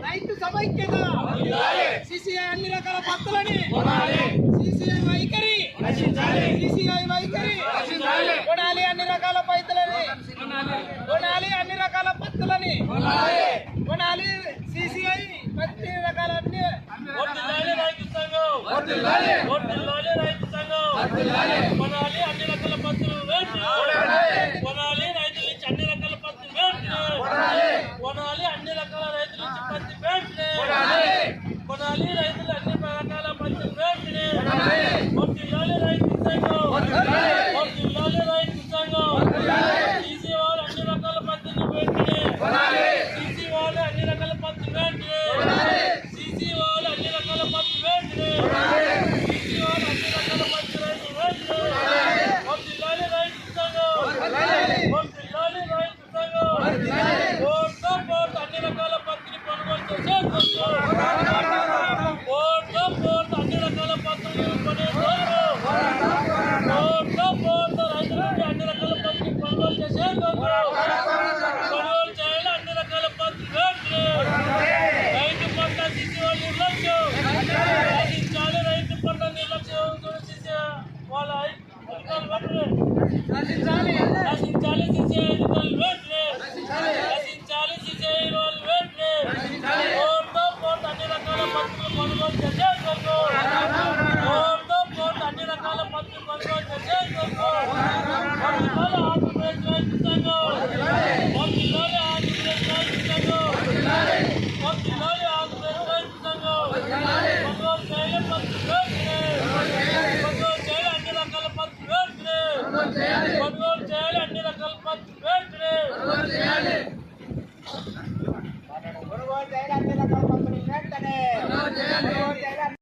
రైతు సమైక్యత సిసిఐ అన్ని రకాల పత్తులని సిసిఐ వైఖరి కొనాలి అన్ని రకాల పైతులని కొనాలి అన్ని రకాల పత్తులని కొనాలి సిసిఐ అన్ని రకాల రైతు సంఘం కొనాలి అన్ని రకాల పత్తులు కొనాలి రైతుల నుంచి అన్ని రకాల పత్తులు కొనాలి అన్ని రకాల రైతుల నుంచి పత్తి కొనాలి రైతులు అన్ని రకాల పత్తులు రైతు సంఘం సీసీ వాళ్ళు అన్ని రకాల పత్తులు సీసీ వాళ్ళు అన్ని రకాల పత్తులు సీసీ వాళ్ళు అన్ని రకాల పత్తులు సీసీ వాళ్ళు అన్ని రకాల పత్తులు రైతు సంఘం అన్ని రకాల పత్తిని కొనుగోలు చేసే అన్ని రకాల పత్తులు అన్ని రకాల పత్తిని కొనుగోలు చేసే కొనుగోలు చేయాలి అన్ని రకాల పత్తులు రైతు పట్ల సీసీ వాళ్ళు నిర్లక్ష్యం రచించాలి రైతు పట్ల నిర్లక్ష్యం చేసే వాళ్ళ రచించాలి సీసీ రచించాలి సీసీ వాళ్ళు అన్ని రకాల పత్తులు కొనుగోలు చేసే అన్ని రకాల పత్తులు కొనుగోలు చేసే ఆంధ్రప్రదేశ్ రైతు సంఘం ఆంధ్రప్రదేశ్ రైతు సంఘం కొనుగోలు చేయాలి పత్తులు కొనుగోలు చేయాలి అన్ని రకాల పత్తులు కొనుగోలు చేయాలి అన్ని రకాల పత్తులు